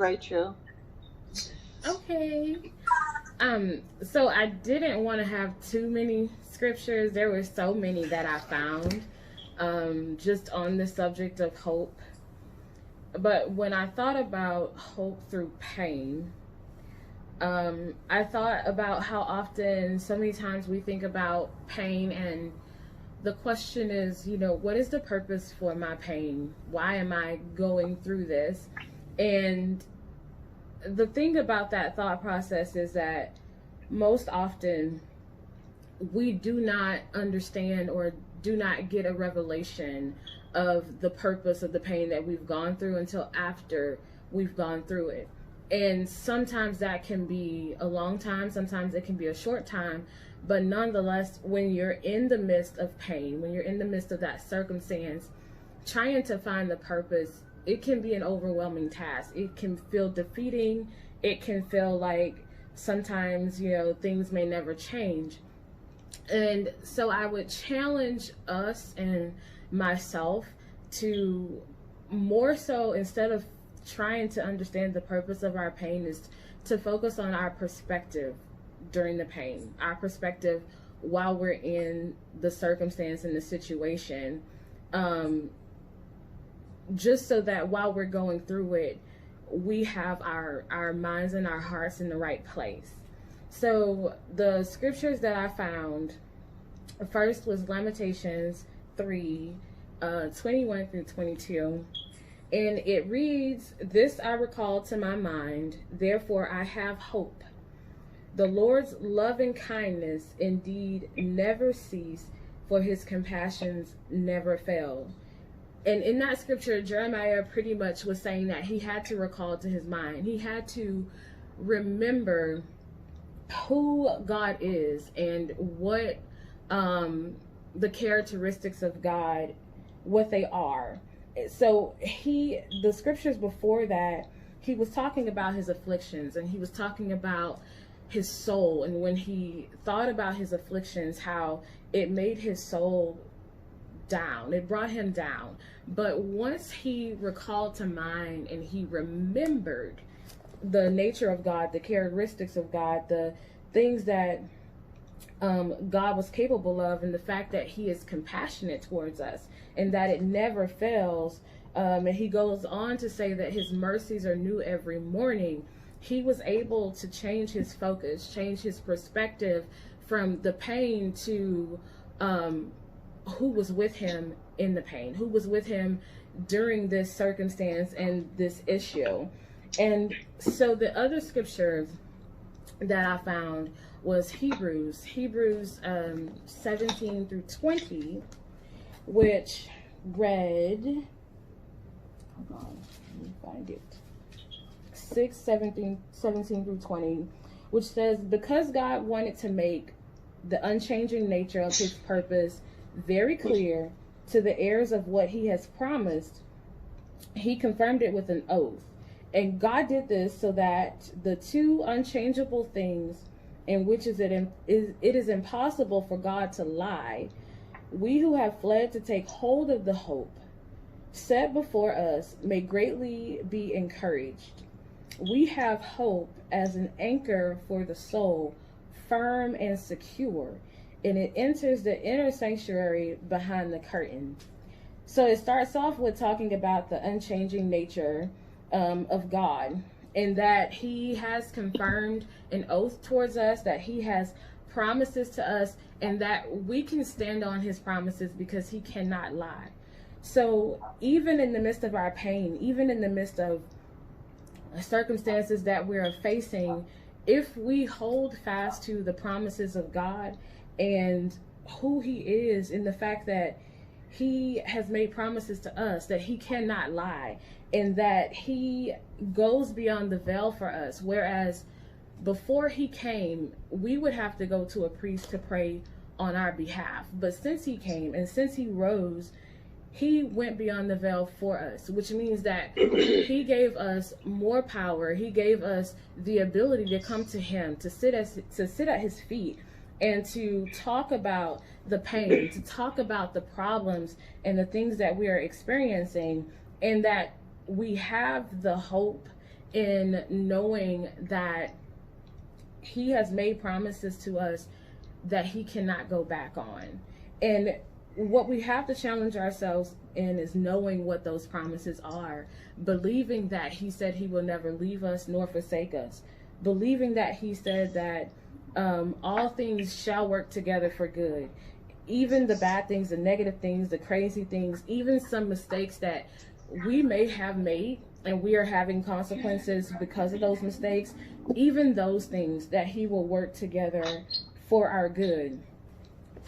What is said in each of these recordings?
Very true. Okay. So I didn't want to have too many scriptures. There were so many that I found just on the subject of hope. But when I thought about hope through pain, I thought about how often, so many times we think about pain, and the question is, what is the purpose for my pain? Why am I going through this? And the thing about that thought process is that most often we do not understand or do not get a revelation of the purpose of the pain that we've gone through until after we've gone through it. And sometimes that can be a long time, sometimes it can be a short time, but nonetheless, when you're in the midst of pain, when you're in the midst of that circumstance, trying to find the purpose, it can be an overwhelming task. It can feel defeating. It can feel like sometimes, things may never change. And so I would challenge us and myself to more so, instead of trying to understand the purpose of our pain, is to focus on our perspective during the pain, our perspective while we're in the circumstance and the situation, just so that while we're going through it, we have our minds and our hearts in the right place. So the scriptures that I found first was Lamentations 3, 21 through 22. And it reads, "This I recall to my mind, therefore I have hope. The Lord's loving kindness indeed never cease, for his compassions never fail." And in that scripture, Jeremiah pretty much was saying that he had to recall to his mind. He had to remember who God is and what the characteristics of God, what they are. So the scriptures before that, he was talking about his afflictions, and he was talking about his soul, and when he thought about his afflictions, how it made his soul down, it brought him down. But once he recalled to mind and he remembered the nature of God, the characteristics of God, the things that God was capable of, and the fact that he is compassionate towards us and that it never fails, and he goes on to say that his mercies are new every morning, he was able to change his focus, change his perspective from the pain to who was with him in the pain, who was with him during this circumstance and this issue. And so the other scripture that I found was Hebrews 17 through 20, which read, hold on, let me find it, 17 through 20, which says, "Because God wanted to make the unchanging nature of his purpose very clear to the heirs of what he has promised, he confirmed it with an oath. And God did this so that the two unchangeable things in which it is impossible for God to lie, we who have fled to take hold of the hope set before us may greatly be encouraged. We have hope as an anchor for the soul, firm and secure, and it enters the inner sanctuary behind the curtain." So it starts off with talking about the unchanging nature of God, and that he has confirmed an oath towards us, that he has promises to us, and that we can stand on his promises because he cannot lie. So even in the midst of our pain, even in the midst of circumstances that we're facing, if we hold fast to the promises of God and who he is, in the fact that he has made promises to us, that he cannot lie, and that he goes beyond the veil for us. Whereas before he came, we would have to go to a priest to pray on our behalf. But since he came and since he rose, he went beyond the veil for us, which means that he gave us more power. He gave us the ability to come to him, to sit at his feet, and to talk about the pain, to talk about the problems and the things that we are experiencing, and that we have the hope in knowing that he has made promises to us that he cannot go back on. And what we have to challenge ourselves in is knowing what those promises are, believing that he said he will never leave us nor forsake us, believing that he said that all things shall work together for good, even the bad things, the negative things, the crazy things, even some mistakes that we may have made and we are having consequences because of those mistakes, even those things that he will work together for our good.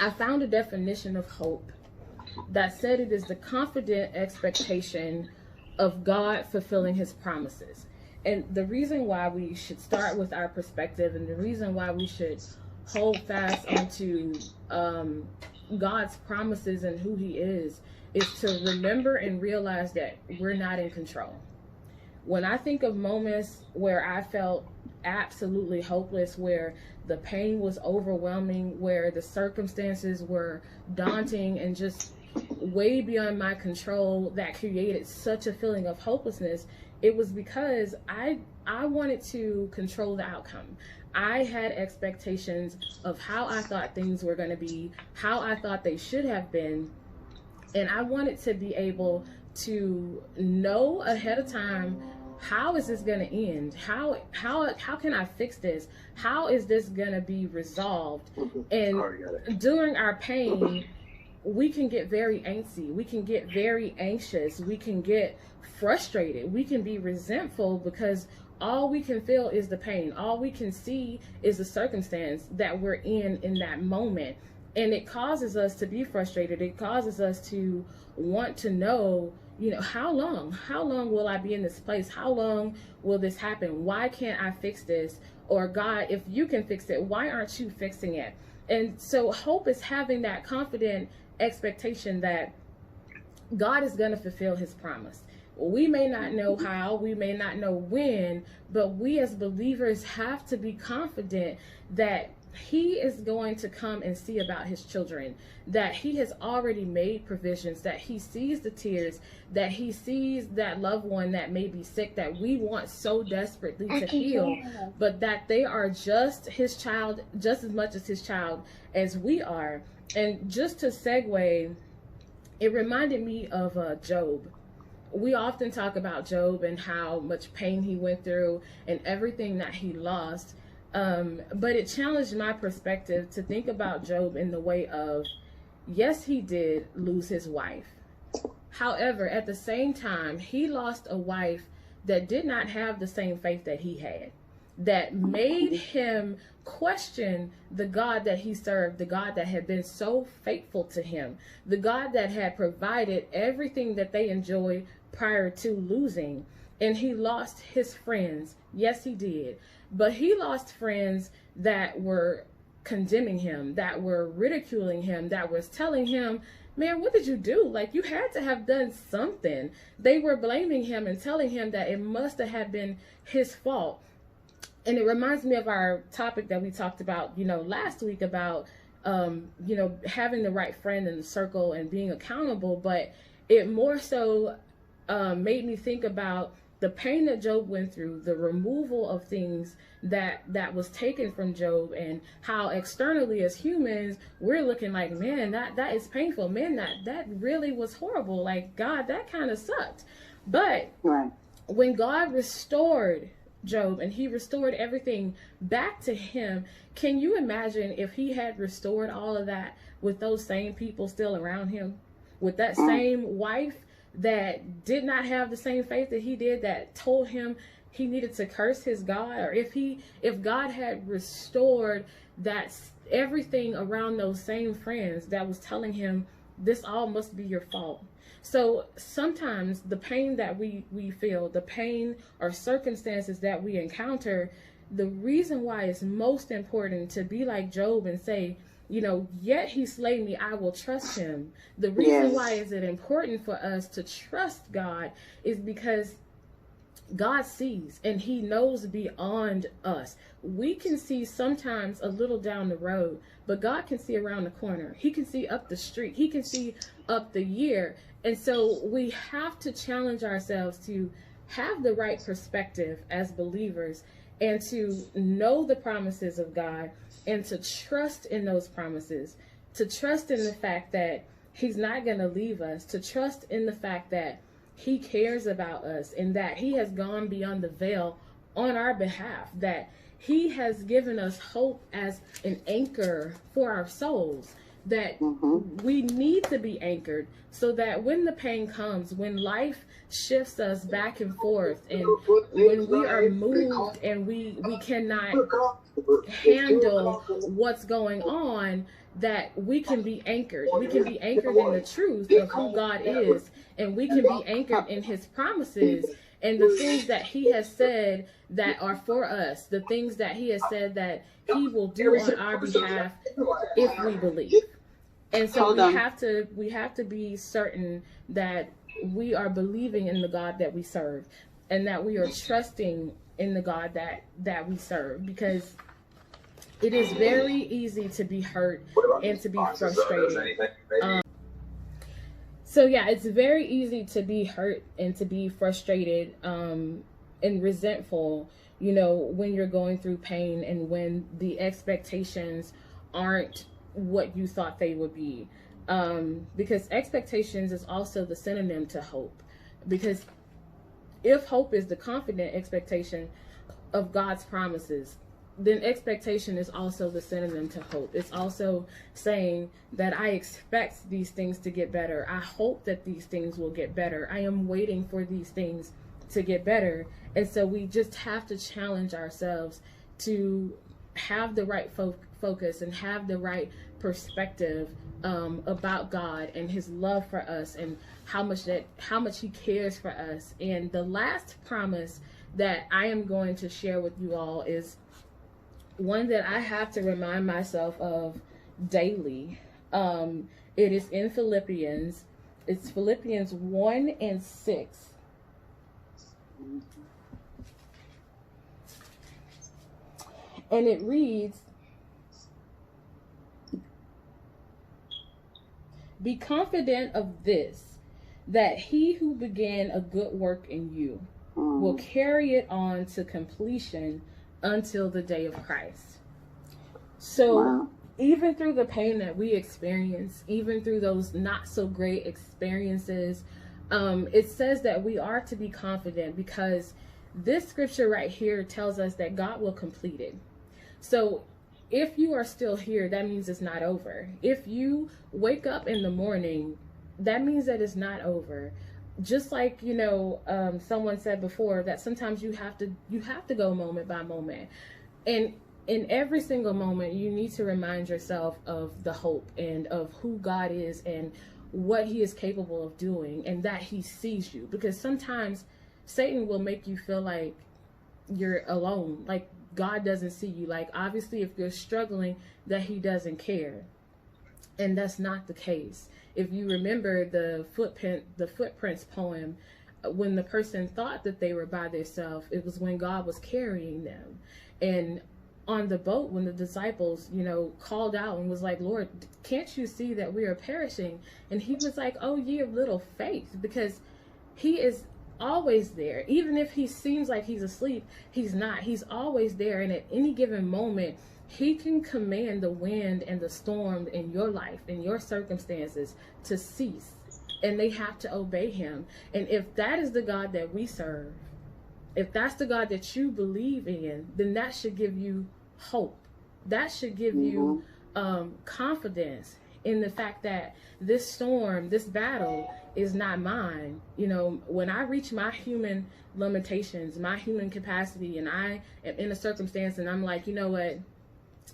I found a definition of hope that said it is the confident expectation of God fulfilling his promises. And the reason why we should start with our perspective, and the reason why we should hold fast onto God's promises and who he is to remember and realize that we're not in control. When I think of moments where I felt absolutely hopeless, where the pain was overwhelming, where the circumstances were daunting and just way beyond my control, that created such a feeling of hopelessness, it was because I wanted to control the outcome. I had expectations of how I thought things were going to be, how I thought they should have been, and I wanted to be able to know ahead of time, how is this going to end? How can I fix this? How is this going to be resolved? And during our pain, we can get very antsy. We can get very anxious. We can get frustrated. We can be resentful because all we can feel is the pain. All we can see is the circumstance that we're in that moment. And it causes us to be frustrated. It causes us to want to know, how long will I be in this place? How long will this happen? Why can't I fix this? Or God, if you can fix it, why aren't you fixing it? And so hope is having that confident expectation that God is going to fulfill his promise. We may not know how, we may not know when, but we as believers have to be confident that he is going to come and see about his children, that he has already made provisions, that he sees the tears, that he sees that loved one that may be sick, that we want so desperately to heal, but that they are just his child, just as much as his child as we are. And just to segue, it reminded me of Job. We often talk about Job and how much pain he went through and everything that he lost. But it challenged my perspective to think about Job in the way of, yes, he did lose his wife. However, at the same time, he lost a wife that did not have the same faith that he had, that made him question the God that he served, the God that had been so faithful to him, the God that had provided everything that they enjoyed prior to losing. And he lost his friends. Yes, he did. But he lost friends that were condemning him, that were ridiculing him, that was telling him, man, what did you do? Like, you had to have done something. They were blaming him and telling him that it must have been his fault. And it reminds me of our topic that we talked about, last week about, having the right friend in the circle and being accountable. But it more so made me think about the pain that Job went through, the removal of things that was taken from Job, and how externally as humans, we're looking like, man, that is painful. Man, that really was horrible. Like, God, that kind of sucked. But when God restored Job and he restored everything back to him, can you imagine if he had restored all of that with those same people still around him, with that same wife that did not have the same faith that he did, that told him he needed to curse his God? Or if God had restored that, everything around those same friends that was telling him this all must be your fault. So sometimes the pain that we feel, the pain or circumstances that we encounter, the reason why it's most important to be like Job and say, yet he slay me, I will trust him. The reason why is it important for us to trust God is because God sees and he knows beyond us. We can see sometimes a little down the road, but God can see around the corner. He can see up the street. He can see up the year. And so we have to challenge ourselves to have the right perspective as believers, and to know the promises of God, and to trust in those promises, to trust in the fact that he's not going to leave us, to trust in the fact that he cares about us, and that he has gone beyond the veil on our behalf, that he has given us hope as an anchor for our souls, that we need to be anchored, so that when the pain comes, when life shifts us back and forth, and when we are moved and we cannot handle what's going on, that we can be anchored. We can be anchored in the truth of who God is, and we can be anchored in his promises and the things that he has said that are for us, the things that he has said that he will do on our behalf if we believe. And so we have to be certain that we are believing in the God that we serve, and that we are trusting in the God that we serve, because it is very easy to be hurt and to be frustrated. So yeah, it's very easy to be hurt and to be frustrated and resentful, you know, when you're going through pain and when the expectations aren't what you thought they would be. Because expectations is also the synonym to hope. Because if hope is the confident expectation of God's promises, then expectation is also the synonym to hope. It's also saying that I expect these things to get better. I hope that these things will get better. I am waiting for these things to get better. And so we just have to challenge ourselves to have the right focus and have the right perspective about God and his love for us, and how much he cares for us. And the last promise that I am going to share with you all is one that I have to remind myself of daily. It is in Philippians. It's Philippians 1:6. And it reads, "Be confident of this, that he who began a good work in you will carry it on to completion until the day of Christ." So even through the pain that we experience, even through those not so great experiences, it says that we are to be confident, because this scripture right here tells us that God will complete it. So if you are still here, that means it's not over. If you wake up in the morning, that means that it's not over. Just like, you know, someone said before, that sometimes you have to go moment by moment. And in every single moment, you need to remind yourself of the hope and of who God is and what he is capable of doing, and that he sees you. Because sometimes Satan will make you feel like you're alone, like God doesn't see you, like obviously if you're struggling, that he doesn't care. And that's not the case. If you remember the footprints poem, when the person thought that they were by themselves, it was when God was carrying them. And on the boat, when the disciples, you know, called out and was like, "Lord, can't you see that we are perishing?" And he was like, "Oh, ye of little faith," because he is always there. Even if he seems like he's asleep, he's not. He's always there. And at any given moment, he can command the wind and the storm in your life, in your circumstances, to cease. And they have to obey him. And if that is the God that we serve, if that's the God that you believe in, then that should give you hope. That should give you confidence in the fact that this storm, this battle is not mine. You know, when I reach my human limitations, my human capacity, and I am in a circumstance and I'm like, you know what,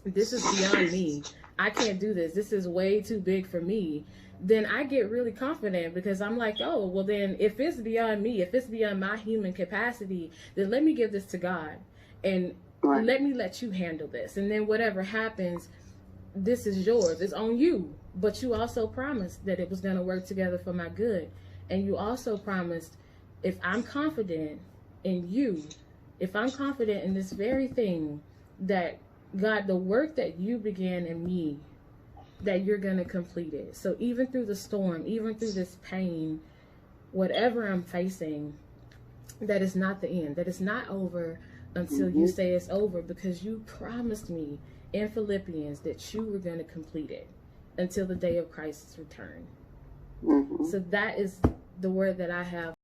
this is beyond me. I can't do this. This is way too big for me. Then I get really confident, because I'm like, oh, well then if it's beyond me, if it's beyond my human capacity, then let me give this to God, and let me let you handle this. And then whatever happens, this is yours. It's on you. But you also promised that it was going to work together for my good. And you also promised, if I'm confident in you, if I'm confident in this very thing, that God, the work that you began in me, that you're going to complete it. So even through the storm, even through this pain, whatever I'm facing, that is not the end, that it's not over until you say it's over, because you promised me in Philippians that you were going to complete it until the day of Christ's return. So that is the word that I have